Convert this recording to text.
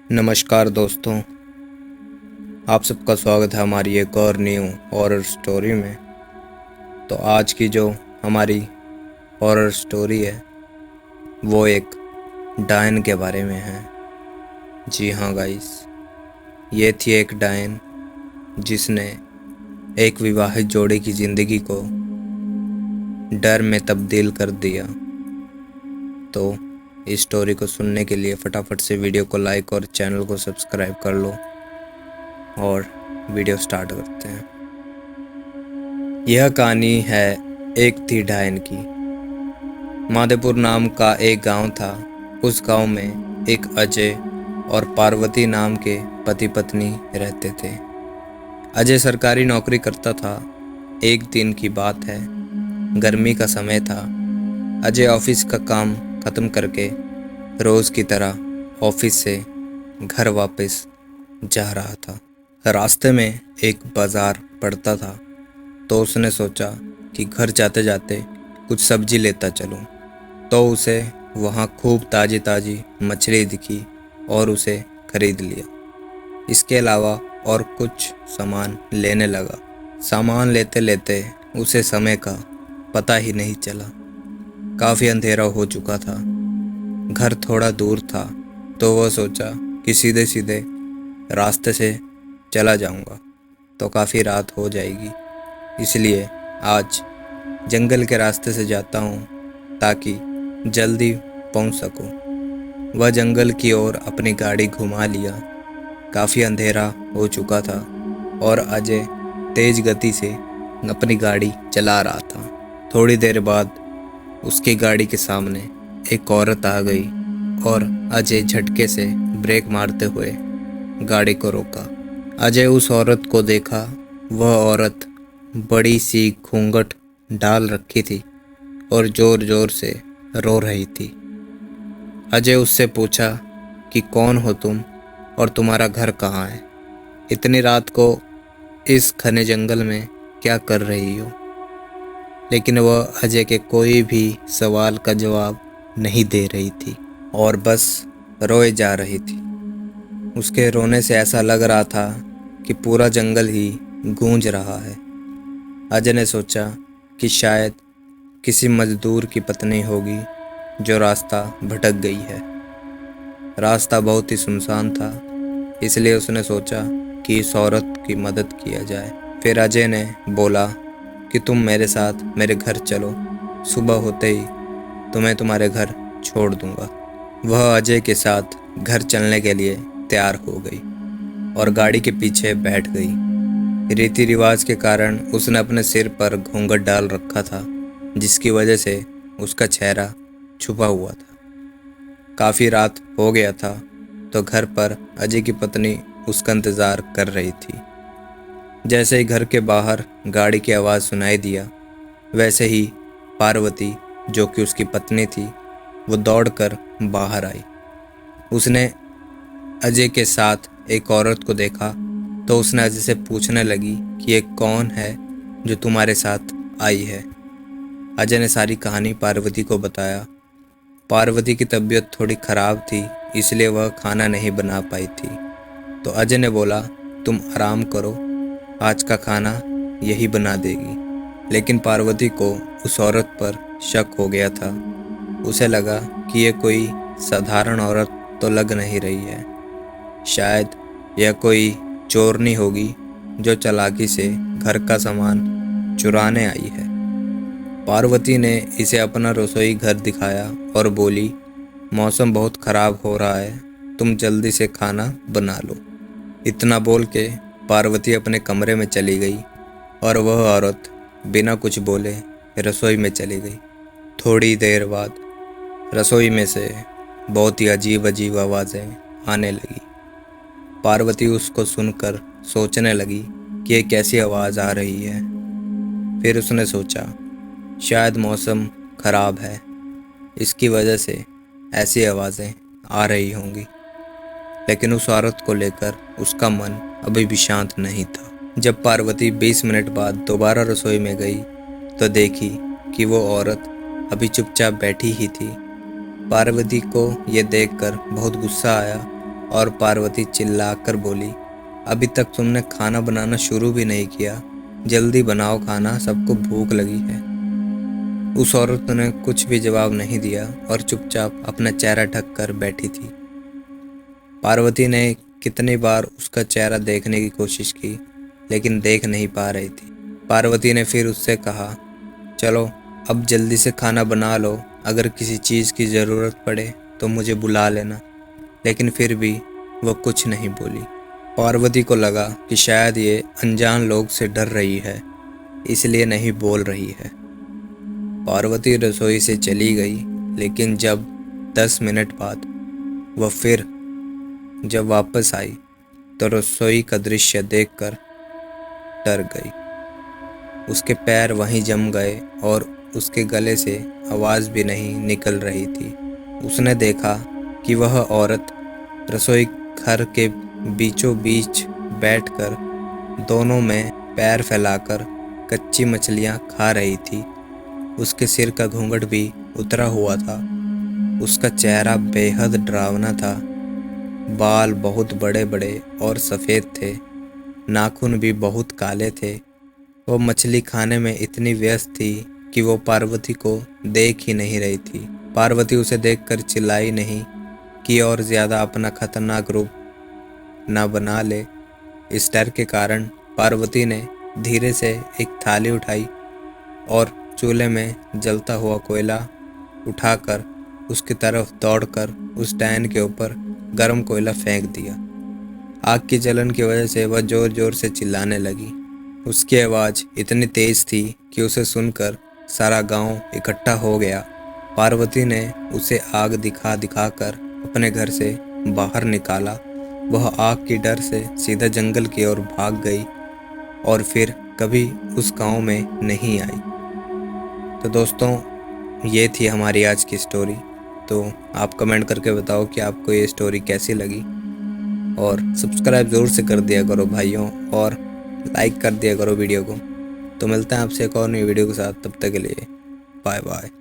नमस्कार दोस्तों, आप सबका स्वागत है हमारी एक और न्यू हॉरर स्टोरी में। तो आज की जो हमारी हॉरर स्टोरी है वो एक डायन के बारे में है। जी हाँ गाइस, ये थी एक डायन जिसने एक विवाहित जोड़े की ज़िंदगी को डर में तब्दील कर दिया। तो इस स्टोरी को सुनने के लिए फटाफट से वीडियो को लाइक और चैनल को सब्सक्राइब कर लो और वीडियो स्टार्ट करते हैं। यह कहानी है एक थी डायन की। माधेपुर नाम का एक गांव था। उस गांव में एक अजय और पार्वती नाम के पति पत्नी रहते थे। अजय सरकारी नौकरी करता था। एक दिन की बात है, गर्मी का समय था। अजय ऑफिस का काम खत्म करके रोज की तरह ऑफिस से घर वापस जा रहा था। रास्ते में एक बाजार पड़ता था, तो उसने सोचा कि घर जाते जाते कुछ सब्जी लेता चलूं। तो उसे वहाँ खूब ताज़ी ताज़ी मछली दिखी और उसे खरीद लिया। इसके अलावा और कुछ सामान लेने लगा। सामान लेते लेते उसे समय का पता ही नहीं चला। काफ़ी अंधेरा हो चुका था। घर थोड़ा दूर था, तो वह सोचा कि सीधे सीधे रास्ते से चला जाऊंगा तो काफ़ी रात हो जाएगी, इसलिए आज जंगल के रास्ते से जाता हूँ ताकि जल्दी पहुँच सकूँ। वह जंगल की ओर अपनी गाड़ी घुमा लिया। काफ़ी अंधेरा हो चुका था और अजय तेज गति से अपनी गाड़ी चला रहा था। थोड़ी देर बाद उसकी गाड़ी के सामने एक औरत आ गई और अजय झटके से ब्रेक मारते हुए गाड़ी को रोका। अजय उस औरत को देखा। वह औरत बड़ी सी घूंघट डाल रखी थी और जोर जोर से रो रही थी। अजय उससे पूछा कि कौन हो तुम और तुम्हारा घर कहाँ है? इतनी रात को इस घने जंगल में क्या कर रही हो? लेकिन वह अजय के कोई भी सवाल का जवाब नहीं दे रही थी और बस रोए जा रही थी। उसके रोने से ऐसा लग रहा था कि पूरा जंगल ही गूंज रहा है। अजय ने सोचा कि शायद किसी मजदूर की पत्नी होगी जो रास्ता भटक गई है। रास्ता बहुत ही सुनसान था, इसलिए उसने सोचा कि इस औरत की मदद किया जाए। फिर अजय ने बोला कि तुम मेरे साथ मेरे घर चलो, सुबह होते ही तुम्हें तुम्हारे घर छोड़ दूंगा। वह अजय के साथ घर चलने के लिए तैयार हो गई और गाड़ी के पीछे बैठ गई। रीति रिवाज के कारण उसने अपने सिर पर घूंघट डाल रखा था, जिसकी वजह से उसका चेहरा छुपा हुआ था। काफ़ी रात हो गया था, तो घर पर अजय की पत्नी उसका इंतज़ार कर रही थी। जैसे ही घर के बाहर गाड़ी की आवाज़ सुनाई दिया, वैसे ही पार्वती, जो कि उसकी पत्नी थी, वो दौड़कर बाहर आई। उसने अजय के साथ एक औरत को देखा, तो उसने अजय से पूछने लगी कि ये कौन है जो तुम्हारे साथ आई है। अजय ने सारी कहानी पार्वती को बताया। पार्वती की तबीयत थोड़ी ख़राब थी, इसलिए वह खाना नहीं बना पाई थी। तो अजय ने बोला, तुम आराम करो, आज का खाना यही बना देगी। लेकिन पार्वती को उस औरत पर शक हो गया था। उसे लगा कि यह कोई साधारण औरत तो लग नहीं रही है। शायद यह कोई चोरनी होगी जो चालाकी से घर का सामान चुराने आई है। पार्वती ने इसे अपना रसोई घर दिखाया और बोली, मौसम बहुत ख़राब हो रहा है, तुम जल्दी से खाना बना लो। इतना बोल के पार्वती अपने कमरे में चली गई और वह औरत बिना कुछ बोले रसोई में चली गई। थोड़ी देर बाद रसोई में से बहुत ही अजीब अजीब आवाज़ें आने लगी। पार्वती उसको सुनकर सोचने लगी कि ये कैसी आवाज़ आ रही है। फिर उसने सोचा, शायद मौसम ख़राब है, इसकी वजह से ऐसी आवाज़ें आ रही होंगी। लेकिन उस औरत को लेकर उसका मन अभी भी शांत नहीं था। जब पार्वती 20 मिनट बाद दोबारा रसोई में गई, तो देखी कि वो औरत अभी चुपचाप बैठी ही थी। पार्वती को ये देखकर बहुत गुस्सा आया और पार्वती चिल्लाकर बोली, अभी तक तुमने खाना बनाना शुरू भी नहीं किया, जल्दी बनाओ खाना, सबको भूख लगी है। उस औरत ने कुछ भी जवाब नहीं दिया और चुपचाप अपना चेहरा ढक कर बैठी थी। पार्वती ने कितनी बार उसका चेहरा देखने की कोशिश की, लेकिन देख नहीं पा रही थी। पार्वती ने फिर उससे कहा, चलो अब जल्दी से खाना बना लो, अगर किसी चीज़ की ज़रूरत पड़े तो मुझे बुला लेना। लेकिन फिर भी वो कुछ नहीं बोली। पार्वती को लगा कि शायद ये अनजान लोग से डर रही है, इसलिए नहीं बोल रही है। पार्वती रसोई से चली गई, लेकिन जब 10 मिनट बाद वह फिर जब वापस आई तो रसोई का दृश्य देखकर डर गई। उसके पैर वहीं जम गए और उसके गले से आवाज़ भी नहीं निकल रही थी। उसने देखा कि वह औरत रसोई घर के बीचों बीच बैठकर दोनों में पैर फैलाकर कच्ची मछलियां खा रही थी। उसके सिर का घूंघट भी उतरा हुआ था। उसका चेहरा बेहद डरावना था। बाल बहुत बड़े बड़े और सफ़ेद थे, नाखून भी बहुत काले थे। वो मछली खाने में इतनी व्यस्त थी कि वो पार्वती को देख ही नहीं रही थी। पार्वती उसे देखकर चिल्लाई नहीं कि और ज़्यादा अपना खतरनाक रूप न बना ले। इस डर के कारण पार्वती ने धीरे से एक थाली उठाई और चूल्हे में जलता हुआ कोयला उठाकर उसकी तरफ दौड़कर उस डैन के ऊपर गर्म कोयला फेंक दिया। आग की जलन की वजह से वह ज़ोर ज़ोर से चिल्लाने लगी। उसकी आवाज़ इतनी तेज़ थी कि उसे सुनकर सारा गांव इकट्ठा हो गया। पार्वती ने उसे आग दिखा दिखाकर अपने घर से बाहर निकाला। वह आग की डर से सीधा जंगल की ओर भाग गई और फिर कभी उस गांव में नहीं आई। तो दोस्तों, ये थी हमारी आज की स्टोरी। तो आप कमेंट करके बताओ कि आपको ये स्टोरी कैसी लगी, और सब्सक्राइब ज़रूर से कर दिया करो भाइयों, और लाइक कर दिया करो वीडियो को। तो मिलते हैं आपसे एक और नई वीडियो के साथ, तब तक के लिए बाय बाय।